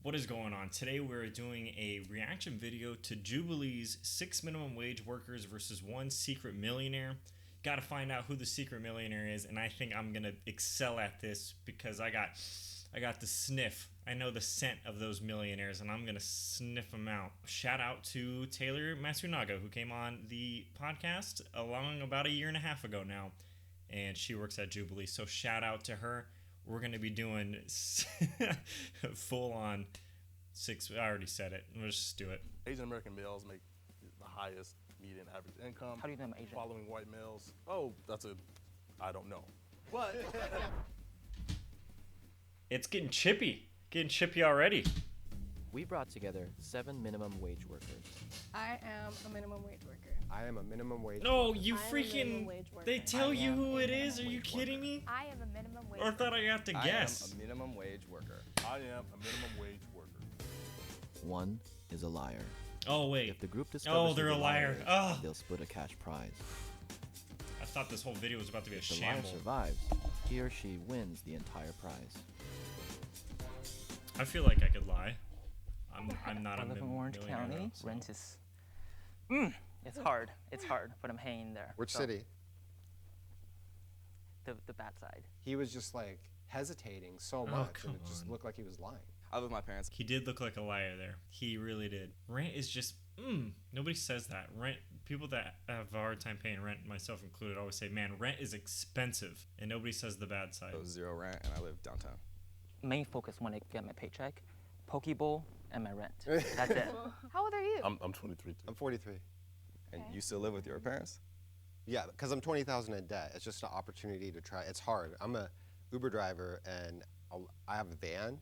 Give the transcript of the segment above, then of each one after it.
What is going on? Today we're doing a reaction video to Jubilee's 6 minimum wage workers versus 1 secret millionaire. Got to find out who the secret millionaire is, and I think I'm going to excel at this because I got the sniff. I know the scent of those millionaires, and I'm going to sniff them out. Shout out to Taylor Matsunaga, who came on the podcast along about a year and a half ago now, and she works at Jubilee, so shout out to her. We're going to be doing full-on 6. I already said it. Let's just do it. Asian American males make the highest median average income. How do you know I'm Asian? Following white males. Oh, I don't know. But It's getting chippy. Getting chippy already. We brought together 7 minimum wage workers. I am a minimum wage worker. I am a minimum wage No, worker. you I am a minimum freaking... wage worker. They tell you who it is? Are you wage kidding me? I am a minimum wage Or I thought I got to guess. I am a minimum wage worker. I am a minimum wage worker. 1 is a liar. Oh, wait. If the group discovers who they're the a liar. is, Oh. they'll split a cash prize. I thought this whole video was about to be a If the liar shamble. survives, he or she wins the entire prize. I feel like I could lie. I'm not I a live in Orange millionaire, County. though, so. Rent is... it's hard. It's hard, but I'm hanging there. Which So, city? The bad side. He was just like hesitating so Oh, much, come and it just on. looked like he was lying. I live with my parents. He did look like a liar there. He really did. Rent is just, nobody says that. Rent, people that have a hard time paying rent, myself included, always say, man, rent is expensive. And nobody says the bad side. I was 0 rent, and I live downtown. Main focus when I get my paycheck, poke bowl, and my rent. That's it. How old are you? I'm 23 too. I'm 43. And Okay. you still live with your parents? Yeah, because I'm 20,000 in debt. It's just an opportunity to try. It's hard. I'm a Uber driver, and I have a van,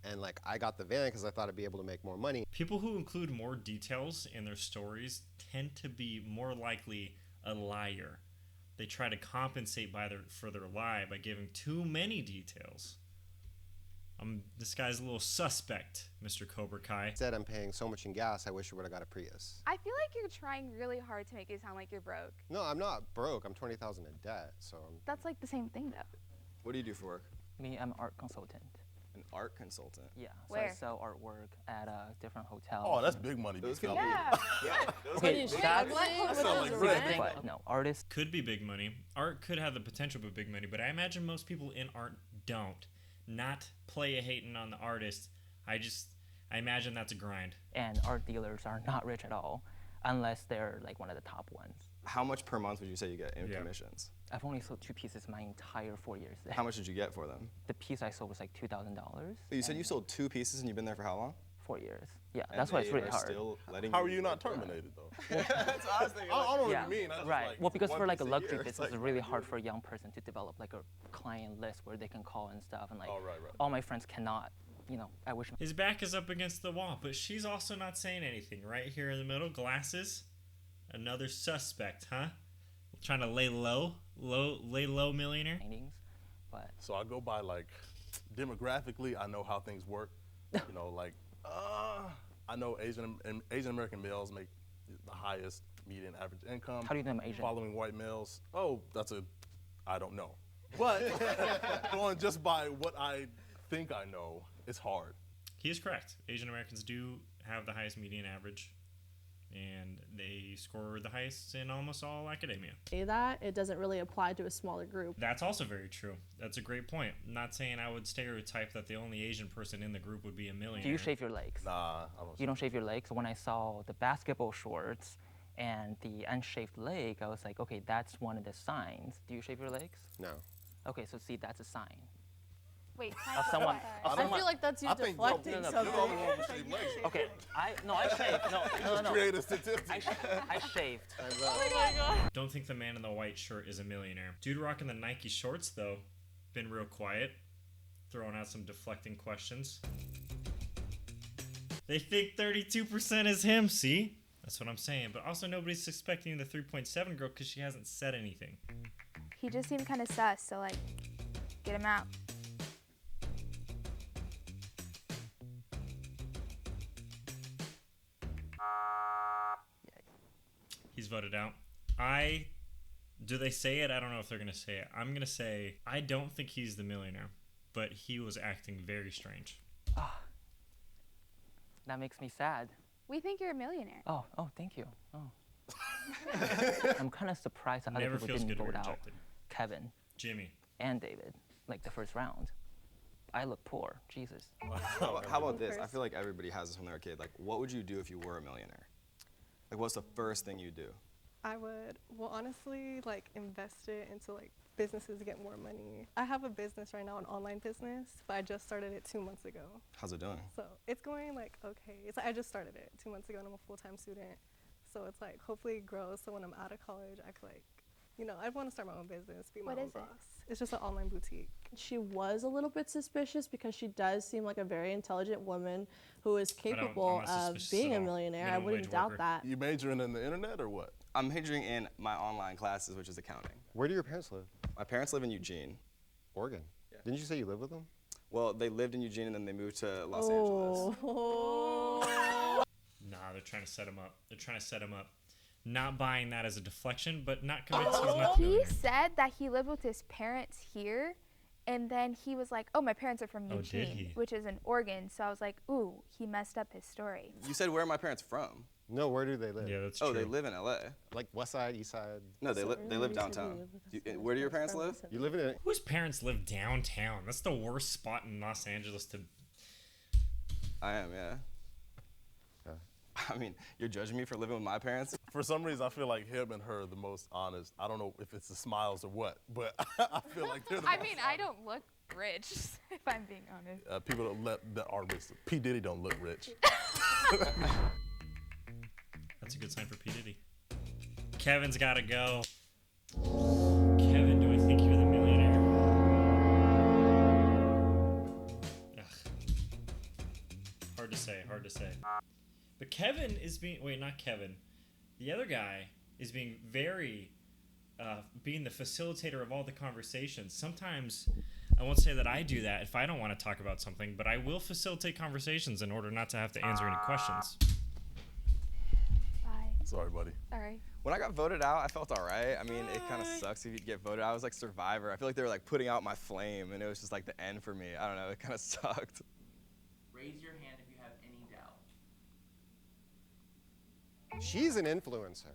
and like I got the van because I thought I'd be able to make more money. People who include more details in their stories tend to be more likely a liar. They try to compensate for their lie by giving too many details. This guy's a little suspect, Mr. Cobra Kai. Said I'm paying so much in gas. I wish I would have got a Prius. I feel like you're trying really hard to make it sound like you're broke. No, I'm not broke. I'm 20,000 in debt, so That's like the same thing though. What do you do for work? Me, I'm an art consultant. An art consultant. Yeah, so I Where? sell artwork at different hotels. Oh, that's big money. Those big can fella. be. Okay, that's like big, but no, artists. Could be big money. Art could have the potential for big money, but I imagine most people in art don't. Not play a hating on the artist. I imagine that's a grind. And art dealers are not rich at all unless they're like one of the top ones. How much per month would you say you get in Yeah. commissions? I've only sold 2 pieces my entire 4 years there. How much did you get for them? The piece I sold was like $2,000. You said you sold 2 pieces and you've been there for how long? 4 years. Yeah, And that's why they it's really are hard. Still letting How are you not terminated though? That's what I was thinking. I don't know Yeah, what you mean. I just right. like Well, because one for like a piece luxury year. business, It's it's like, really hard for a young person to develop like a client list where they can call and stuff. And like, Oh, right. all my friends cannot. I wish. His back is up against the wall, but she's also not saying anything. Right here in the middle, glasses. Another suspect, huh? Trying to lay low millionaire. Paintings, but So I go by like demographically. I know how things work. You know, like I know Asian American males make the highest median average income. how do you know I'm Asian? Following white males. Oh, I don't know. But going just by what I think I know, it's hard. He is correct. Asian Americans do have the highest median average, and they score the highest in almost all academia. Say that, it doesn't really apply to a smaller group. That's also very true. That's a great point. Not saying I would stereotype that the only Asian person in the group would be a millionaire. Do you shave your legs? Nah, I don't. You don't shave your legs. When I saw the basketball shorts and the unshaved leg, I was like, okay, that's one of the signs. Do you shave your legs? no. Okay, so see, that's a sign. Wait, Of someone. I feel like that's you I think deflecting something. Okay, I shaved. No. Create a statistic. I shaved. Don't think the man in the white shirt is a millionaire. Dude rocking the Nike shorts, though, been real quiet. Throwing out some deflecting questions. They think 32% is him, see? That's what I'm saying. But also nobody's suspecting the 3.7 girl because she hasn't said anything. he just seemed kind of sus, so like, get him out. He's voted out. Do they say it? I don't know if they're going to say it. I'm going to say, I don't think he's the millionaire, but he was acting very strange. That makes me sad. We think you're a millionaire. Oh, thank you. Oh. I'm kind of surprised that other Never people feels didn't good to be vote out rejected. Kevin Jimmy. and David, like the first round. I look poor, Jesus. How about this? I First. feel like everybody has this when they're a kid. Like, what would you do if you were a millionaire? Like, what's the first thing you do? I would, well, honestly, like invest it into like businesses to get more money. I have a business right now, an online business, but I just started it 2 months ago. How's it doing? So it's going like okay. It's like I just started it 2 months ago, and I'm a full-time student. So it's like hopefully it grows. So when I'm out of college, I could like, you know, I want to start my own business, be my What own is it? boss. It's just an online boutique. She was a little bit suspicious because she does seem like a very intelligent woman who is I'm capable not of suspicious being at a all. millionaire. I Minimum wouldn't wage doubt worker. that. You majoring in the internet or what? I'm majoring in my online classes, which is accounting. Where do your parents live? My parents live in Eugene. Oregon. Didn't you say you live with them? Well, they lived in Eugene and then they moved to Los Angeles. Oh. Nah, they're trying to set him up. They're trying to set him up. Not buying that as a deflection, but not convinced he's not a He millionaire. said that he lived with his parents here, and then he was like, "Oh, my parents are from Oh, did Eugene, he? which is in Oregon." So I was like, "Ooh, he messed up his story." You said, where are my parents from? No, where do they live? Yeah, that's Oh, true. they live in LA. Like West Side, East Side? No, they, So they earlier live you said you downtown. lived with his Where do your best parents friend, live? listen. You live in a... Whose parents live downtown? That's the worst spot in Los Angeles to. I am, yeah. I mean, you're judging me for living with my parents? For some reason, I feel like him and her are the most honest. I don't know if it's the smiles or what, but I feel like they're the I most mean, I don't look rich, if I'm being honest. people don't let that are rich. P. Diddy don't look rich. That's a good sign for P. Diddy. Kevin's got to go. Kevin, do I think you're the millionaire? Ugh. Hard to say, hard to say. But Kevin is being, wait, not Kevin. The other guy is being very, being the facilitator of all the conversations. Sometimes, I won't say that I do that if I don't want to talk about something, but I will facilitate conversations in order not to have to answer any questions. Bye. Sorry, buddy. Sorry. When I got voted out, I felt all right. I mean, it kind of sucks if you get voted out. I was like Survivor. I feel like they were like putting out my flame, and it was just like the end for me. I don't know. It kind of sucked. Raise your hand if you have any doubt. She's an influencer.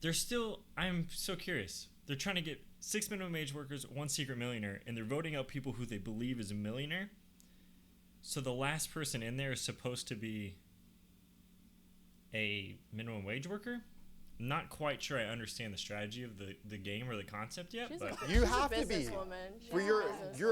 They're still, I'm so curious. They're trying to get 6 minimum wage workers, 1 secret millionaire, and they're voting out people who they believe is a millionaire. So the last person in there is supposed to be a minimum wage worker? Not quite sure I understand the strategy of the game or the concept yet, She's but a, You she's have a to be. businesswoman. She's For a you're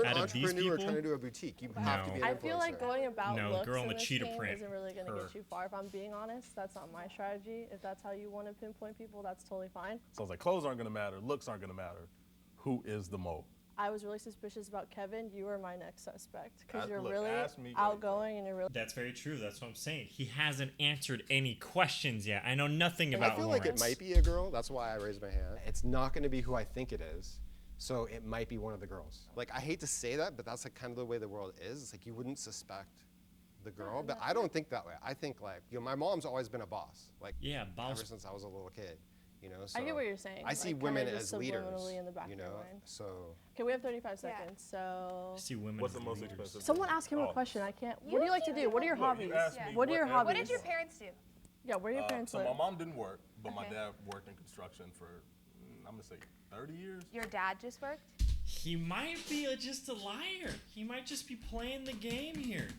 an Out of these entrepreneur people? trying to do a boutique. You have to be an No. I feel like influencer. going about No, looks girl in in the this cheetah game print, isn't really going to her. get you far. If I'm being honest, that's not my strategy. If that's how you want to pinpoint people, that's totally fine. So I was like, clothes aren't gonna matter, looks aren't gonna matter. Who is the mo? I was really suspicious about Kevin. You are my next suspect because you're Look, really ask me outgoing and you're really. that's very true. That's what I'm saying. He hasn't answered any questions yet. I know nothing I about feel Lawrence. like it might be a girl. That's why I raised my hand. It's not going to be who I think it is. So it might be one of the girls. Like, I hate to say that, but that's like kind of the way the world is. It's like you wouldn't suspect the girl, but I don't think that way. I think like, you know, my mom's always been a boss. Like, Yeah, boss. ever since I was a little kid. You know, so I get what you're saying. I see like, kinda women just as leaders. subliminally in the back You of your know, mind. so Okay, we have 35 Yeah. seconds. So I see women What's as the most leaders. expensive? someone ask him a Oh. question. I can't. You What do you like to can do? What are your Look, hobbies? you asked me What are your whatever What hobbies? did your parents do? Yeah, where do your parents So live? my mom didn't work, but my Okay. dad worked in construction for, I'm gonna say 30 years. Your dad just worked? He might be just a liar. He might just be playing the game here.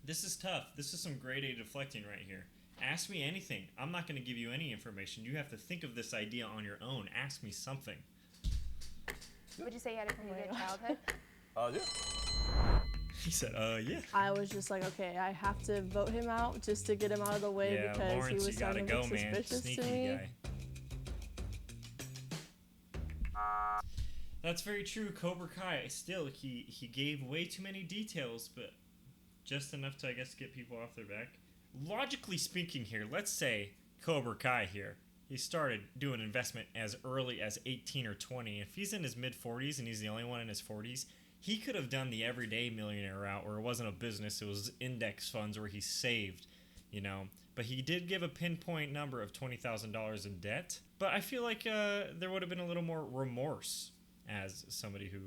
This is tough. This is some grade A deflecting right here. Ask me anything. I'm not going to give you any information. You have to think of this idea on your own. Ask me something. Would you say you had a pretty my good God. childhood? Yeah. He said, yeah. I was just like, okay, I have to vote him out just to get him out of the way Yeah, because Lawrence, he you was gotta sounding go, a bit man. suspicious Sneaky to me. guy. That's very true. Cobra Kai, still, he gave way too many details, but just enough to, I guess, get people off their back. Logically speaking here, let's say Cobra Kai here. He started doing investment as early as 18 or 20. If he's in his mid-40s and he's the only one in his 40s, he could have done the everyday millionaire route where it wasn't a business, it was index funds where he saved, you know. But he did give a pinpoint number of $20,000 in debt. But I feel like there would have been a little more remorse as somebody who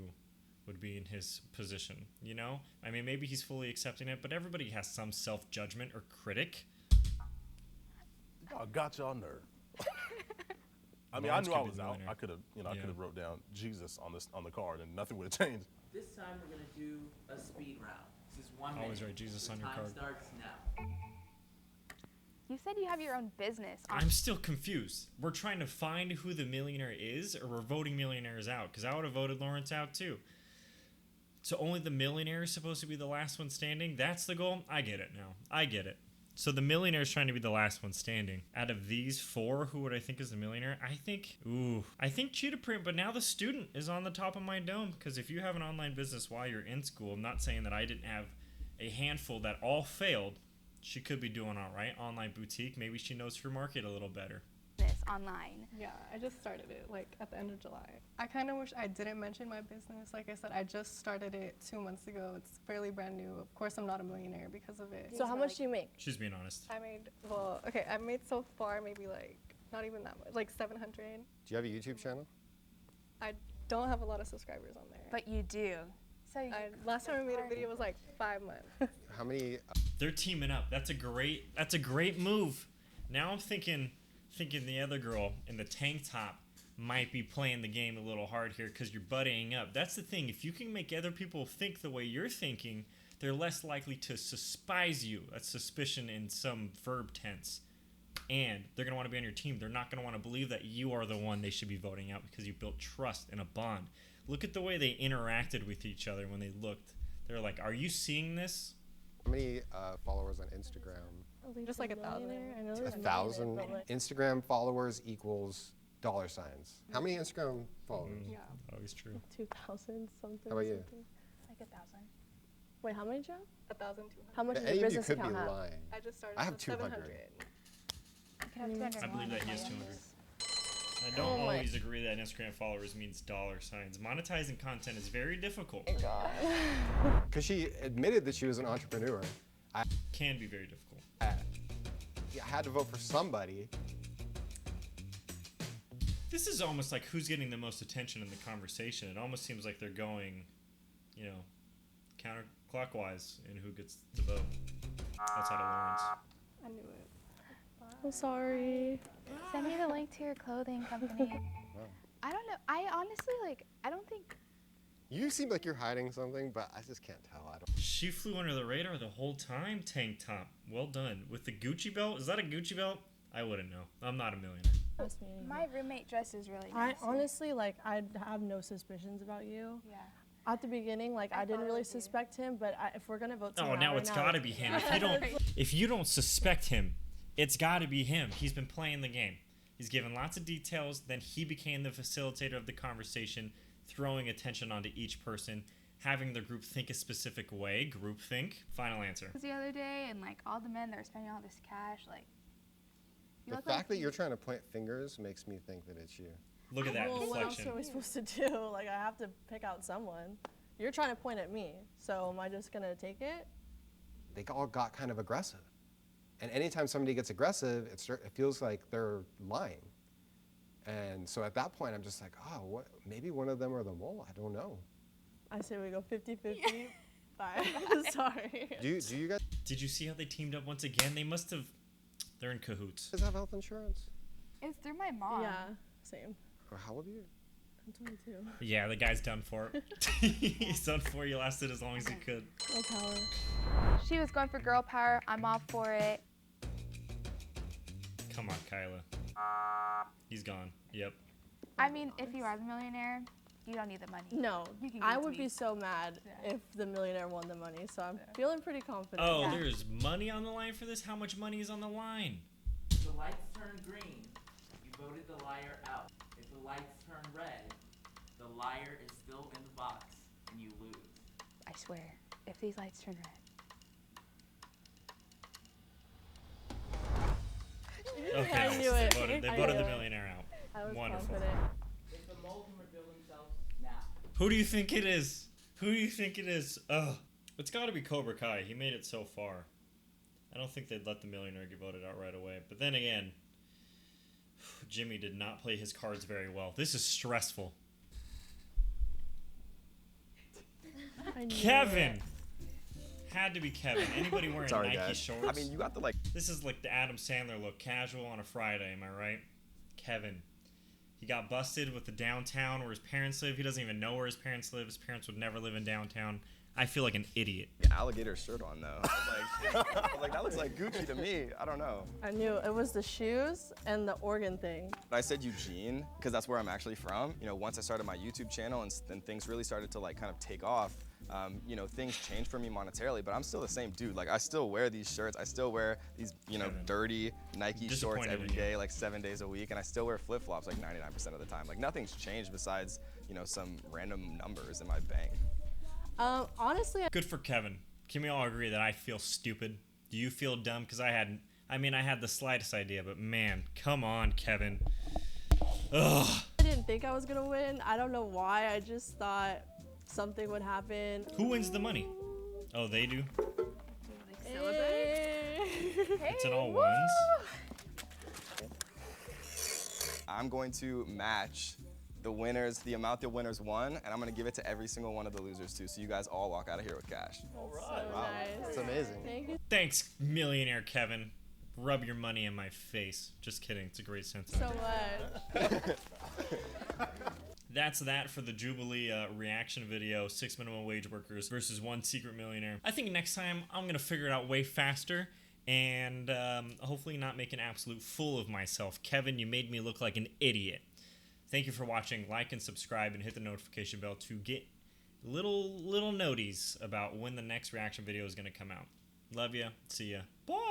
would be in his position, you know? I mean, maybe he's fully accepting it, but everybody has some self-judgment or critic. I got y'all nerve. I mean, Lawrence I knew I could be was the out. millionaire. I could have, I Yeah. could have wrote down Jesus on the card, and nothing would have changed. This time we're gonna do a speed round. This is 1 minute. Always write Jesus The on your time card. starts now. You said you have your own business. I'm still confused. We're trying to find who the millionaire is, or we're voting millionaires out? Because I would have voted Lawrence out too. So only the millionaire is supposed to be the last one standing? That's the goal? I get it now. I get it. So the millionaire is trying to be the last one standing. Out of these four, who would I think is the millionaire? I think Cheetah Print, but now the student is on the top of my dome. Because if you have an online business while you're in school, I'm not saying that I didn't have a handful that all failed. She could be doing all right. Online boutique. Maybe she knows her market a little better. This online. Yeah, I just started it like at the end of July. I kind of wish I didn't mention my business. Like I said, I just started it 2 months ago. It's fairly brand new. Of course, I'm not a millionaire because of it. So how much do you make? She's being honest. I made, well, okay, I made so far maybe like, not even that much, like 700. Do you have a YouTube channel? I don't have a lot of subscribers on there. But you do. So you Last time I made a video was like 5 months. How many? They're teaming up. That's a great move. Now I'm thinking the other girl in the tank top might be playing the game a little hard here because you're buddying up. That's the thing. If you can make other people think the way you're thinking, they're less likely to despise you. That's suspicion in some verb tense. And they're going to want to be on your team. They're not going to want to believe that you are the one they should be voting out because you built trust and a bond. Look at the way they interacted with each other when they looked. They're like, are you seeing this? How many followers on Instagram? Just like 1,000. I know there's 1,000 but, like, Instagram followers equals dollar signs. How many Instagram followers? Yeah. Always true. 2,000 something. How about you? something. It's like 1,000. Wait, how many, Joe? 1,200. How much does Any your of you business could be account have? lying. I just started I have with 200. 700. You can have 200 I believe that he has 200. I don't Oh my- always agree that Instagram followers means dollar signs. Monetizing content is very difficult. Because she admitted that she was an entrepreneur. Can be very difficult. I had to vote for somebody. This is almost like who's getting the most attention in the conversation. It almost seems like they're going, counterclockwise in who gets the vote. Outside of Lawrence. I knew it. I'm sorry. Send me the link to your clothing company. I don't know. I honestly, I don't think. You seem like you're hiding something, but I just can't tell. I don't. She flew under the radar the whole time, tank top. Well done. With the Gucci belt? Is that a Gucci belt? I wouldn't know. I'm not a millionaire. Ask me anything. My roommate dresses really I nice. honestly, I have no suspicions about you. Yeah. At the beginning, I thought didn't it really was you. suspect him, but if we're gonna vote Oh, someone now out it's right gotta be him. If you don't suspect him, it's gotta be him. He's been playing the game. He's given lots of details. Then he became the facilitator of the conversation, throwing attention onto each person, having the group think a specific way. Group think. Final answer. The other day, and all the men that were spending all this cash, you The look fact that you- you're trying to point fingers makes me think that it's you. Look at that Well, what else reflection. are we supposed to do? I have to pick out someone. You're trying to point at me, so am I just gonna take it? They all got kind of aggressive. And anytime somebody gets aggressive, it feels like they're lying. And so at that point, I'm just like, what? Maybe one of them are the mole. I don't know. I say we go 50-50. Bye. Sorry. Do you guys Did you see how they teamed up once again? They must have. They're in cahoots. have health insurance? It's through my mom. Yeah, same. Or how old are you? I'm 22. Yeah, the guy's done for. He's done for. You lasted as long as you could. No power. She was going for girl power. I'm all for it. Come on, Kyla. He's gone. Yep. I mean, if you are the millionaire, you don't need the money. No, You can give I it to would me. be so mad if the millionaire won the money. So I'm feeling pretty confident. Oh, Yeah. there's money on the line for this? How much money is on the line? If the lights turn green, you voted the liar out. If the lights turn red, the liar is still in the box and you lose. I swear, if these lights turn red. Okay, I nice. knew They it. voted, I the knew it. millionaire out. I was Wonderful. confident. If the mole can reveal themselves now. Who do you think it is? Who do you think it is? Ugh. It's got to be Cobra Kai. He made it so far. I don't think they'd let the millionaire get voted out right away. But then again, Jimmy did not play his cards very well. This is stressful. I knew Kevin. it. Had to be Kevin. Anybody wearing Sorry, Nike guys. shorts? I mean, you got the like. This is like the Adam Sandler look, casual on a Friday, am I right? Kevin. He got busted with the downtown where his parents live. He doesn't even know where his parents live. His parents would never live in downtown. I feel like an idiot. Alligator shirt on though. I was like, that looks like Gucci to me. I don't know. I knew it was the shoes and the organ thing. I said Eugene because that's where I'm actually from. You know, once I started my YouTube channel and then things really started to like kind of take off, you know, things changed for me monetarily, but I'm still the same dude. Like I still wear these shirts. I still wear these, you know, dirty Nike shorts every day, like 7 days a week. And I still wear flip-flops like 99% of the time. Like nothing's changed besides, you know, some random numbers in my bank. Honestly, Good for Kevin. Can we all agree that I feel stupid? Do you feel dumb? Because I had the slightest idea, but man, come on, Kevin. Ugh. I didn't think I was gonna win. I don't know why. I just thought something would happen. Who wins the money? Oh, they do? It's an all ones? I'm going to match the winners, the amount the winners won, and I'm gonna give it to every single one of the losers too, so you guys all walk out of here with cash. All right. So nice. That's amazing. Thank you Thanks, Millionaire Kevin. Rub your money in my face. Just kidding. It's a great sentiment. so much. That's that for the Jubilee reaction video, 6 minimum wage workers versus 1 secret millionaire. I think next time I'm going to figure it out way faster and hopefully not make an absolute fool of myself. Kevin, you made me look like an idiot. Thank you for watching. Like and subscribe and hit the notification bell to get little noties about when the next reaction video is going to come out. Love ya. See ya. Bye.